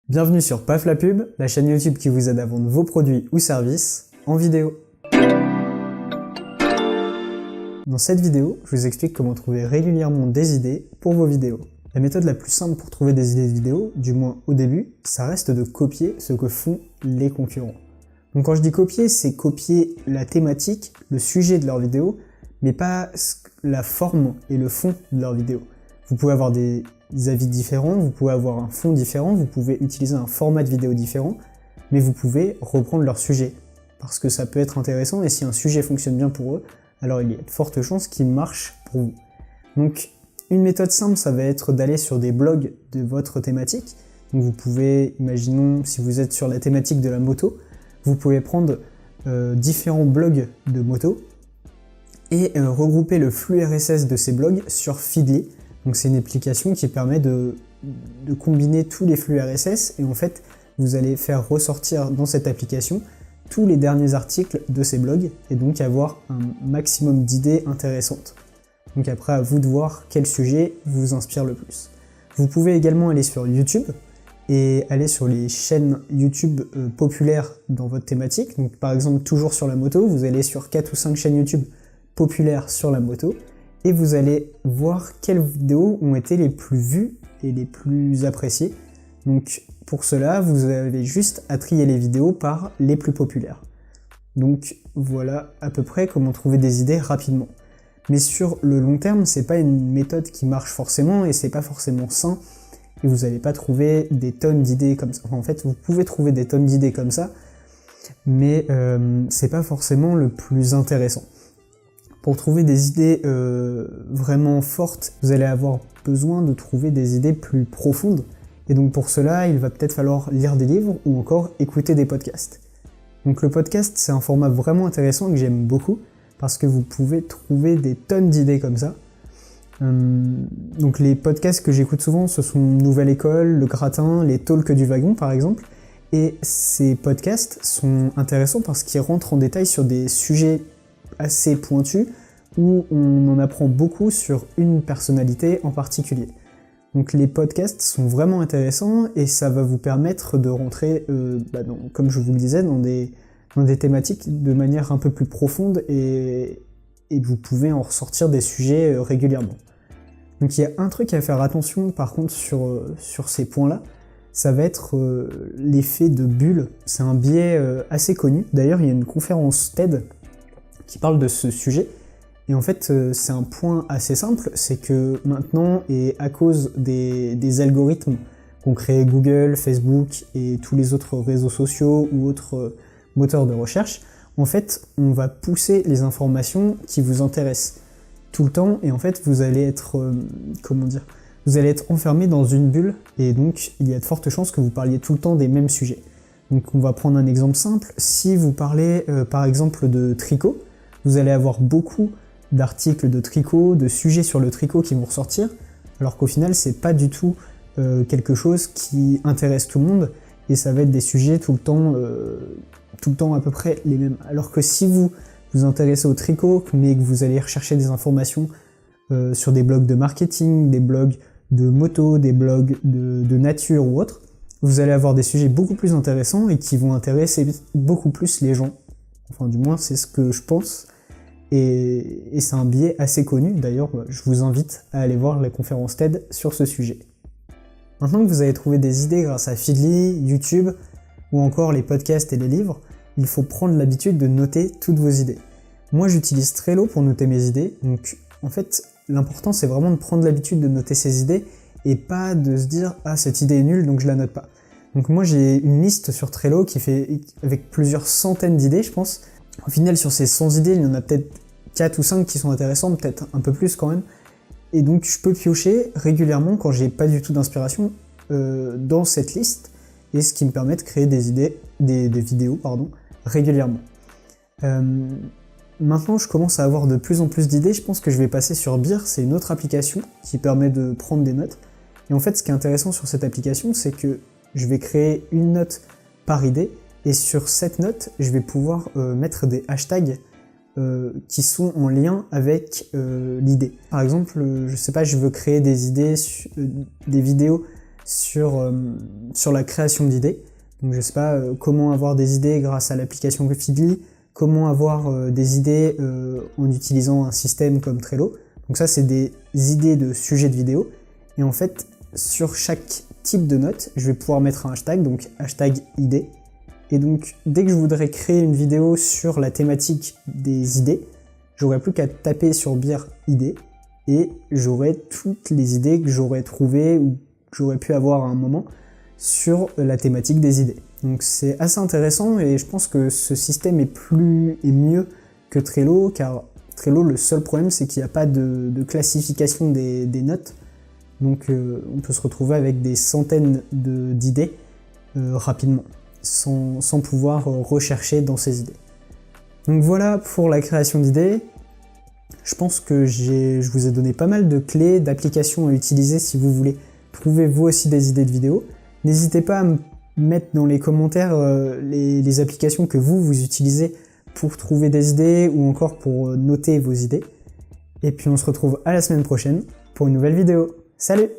Bienvenue sur Paf la pub, la chaîne YouTube qui vous aide à vendre vos produits ou services en vidéo. Dans cette vidéo, je vous explique comment trouver régulièrement des idées pour vos vidéos. La méthode la plus simple pour trouver des idées de vidéos, du moins au début, ça reste de copier ce que font les concurrents. Donc quand je dis copier, c'est copier la thématique, le sujet de leur vidéo, mais pas la forme et le fond de leur vidéo. Vous pouvez avoir des avis différents, vous pouvez avoir un fond différent, vous pouvez utiliser un format de vidéo différent, mais vous pouvez reprendre leur sujet, parce que ça peut être intéressant, et si un sujet fonctionne bien pour eux, alors il y a de fortes chances qu'il marche pour vous. Donc une méthode simple, ça va être d'aller sur des blogs de votre thématique. Donc vous pouvez, imaginons si vous êtes sur la thématique de la moto, vous pouvez prendre différents blogs de moto et regrouper le flux RSS de ces blogs sur Feedly. Donc c'est une application qui permet de combiner tous les flux RSS et en fait vous allez faire ressortir dans cette application tous les derniers articles de ces blogs et donc avoir un maximum d'idées intéressantes. Donc après à vous de voir quel sujet vous inspire le plus. Vous pouvez également aller sur YouTube et aller sur les chaînes YouTube populaires dans votre thématique. Donc par exemple toujours sur la moto, vous allez sur 4 ou 5 chaînes YouTube populaires sur la moto et vous allez voir quelles vidéos ont été les plus vues et les plus appréciées. Donc pour cela, vous avez juste à trier les vidéos par les plus populaires. Donc voilà à peu près comment trouver des idées rapidement. Mais sur le long terme, c'est pas une méthode qui marche forcément et c'est pas forcément sain et vous n'allez pas trouver des tonnes d'idées comme ça. Enfin, en fait, vous pouvez trouver des tonnes d'idées comme ça, mais c'est pas forcément le plus intéressant. Pour trouver des idées vraiment fortes, vous allez avoir besoin de trouver des idées plus profondes. Et donc pour cela, il va peut-être falloir lire des livres ou encore écouter des podcasts. Donc le podcast, c'est un format vraiment intéressant que j'aime beaucoup parce que vous pouvez trouver des tonnes d'idées comme ça. Donc les podcasts que j'écoute souvent, ce sont Nouvelle École, Le Gratin, les Talks du Wagon par exemple. Et ces podcasts sont intéressants parce qu'ils rentrent en détail sur des sujets assez pointus où on en apprend beaucoup sur une personnalité en particulier. Donc les podcasts sont vraiment intéressants et ça va vous permettre de rentrer, comme je vous le disais, dans des thématiques de manière un peu plus profonde et vous pouvez en ressortir des sujets régulièrement. Donc il y a un truc à faire attention par contre sur ces points-là, ça va être l'effet de bulle. C'est un biais assez connu. D'ailleurs il y a une conférence TED qui parle de ce sujet. Et en fait, c'est un point assez simple, c'est que maintenant, et à cause des algorithmes qu'ont créé Google, Facebook et tous les autres réseaux sociaux ou autres moteurs de recherche, en fait, on va pousser les informations qui vous intéressent tout le temps, et en fait, vous allez être, vous allez être enfermé dans une bulle, et donc, il y a de fortes chances que vous parliez tout le temps des mêmes sujets. Donc, on va prendre un exemple simple. Si vous parlez, par exemple, de tricot, vous allez avoir beaucoup d'articles de tricot, de sujets sur le tricot qui vont ressortir, alors qu'au final c'est pas du tout quelque chose qui intéresse tout le monde et ça va être des sujets tout le temps à peu près les mêmes. Alors que si vous vous intéressez au tricot mais que vous allez rechercher des informations sur des blogs de marketing, des blogs de moto, des blogs de nature ou autre, vous allez avoir des sujets beaucoup plus intéressants et qui vont intéresser beaucoup plus les gens. Enfin du moins c'est ce que je pense. Et c'est un biais assez connu, d'ailleurs je vous invite à aller voir la conférence TED sur ce sujet. Maintenant que vous avez trouvé des idées grâce à Feedly, YouTube ou encore les podcasts et les livres, il faut prendre l'habitude de noter toutes vos idées. Moi j'utilise Trello pour noter mes idées, donc en fait l'important c'est vraiment de prendre l'habitude de noter ses idées et pas de se dire « Ah cette idée est nulle donc je la note pas ». Donc moi j'ai une liste sur Trello qui fait avec plusieurs centaines d'idées je pense. Au final, sur ces 100 idées, il y en a peut-être 4 ou 5 qui sont intéressantes, peut-être un peu plus quand même. Et donc, je peux piocher régulièrement quand j'ai pas du tout d'inspiration dans cette liste, et ce qui me permet de créer des vidéos régulièrement. Maintenant, je commence à avoir de plus en plus d'idées. Je pense que je vais passer sur Beer, c'est une autre application qui permet de prendre des notes. Et en fait, ce qui est intéressant sur cette application, c'est que je vais créer une note par idée. Et sur cette note, je vais pouvoir mettre des hashtags qui sont en lien avec l'idée. Par exemple, je sais pas, je veux créer des idées, des vidéos sur la création d'idées. Donc je sais pas comment avoir des idées grâce à l'application Feedly, comment avoir des idées en utilisant un système comme Trello. Donc ça c'est des idées de sujets de vidéo. Et en fait, sur chaque type de note, je vais pouvoir mettre un hashtag, donc hashtag idée. Et donc dès que je voudrais créer une vidéo sur la thématique des idées, j'aurais plus qu'à taper sur Beer idées et j'aurai toutes les idées que j'aurais trouvées ou que j'aurais pu avoir à un moment sur la thématique des idées. Donc c'est assez intéressant et je pense que ce système est mieux que Trello, car Trello, le seul problème c'est qu'il n'y a pas de classification des notes. Donc on peut se retrouver avec des centaines d'idées rapidement, sans pouvoir rechercher dans ces idées. Donc voilà pour la création d'idées. Je pense que je vous ai donné pas mal de clés, d'applications à utiliser si vous voulez trouver vous aussi des idées de vidéos. N'hésitez pas à me mettre dans les commentaires les applications que vous utilisez pour trouver des idées ou encore pour noter vos idées. Et puis on se retrouve à la semaine prochaine pour une nouvelle vidéo. Salut!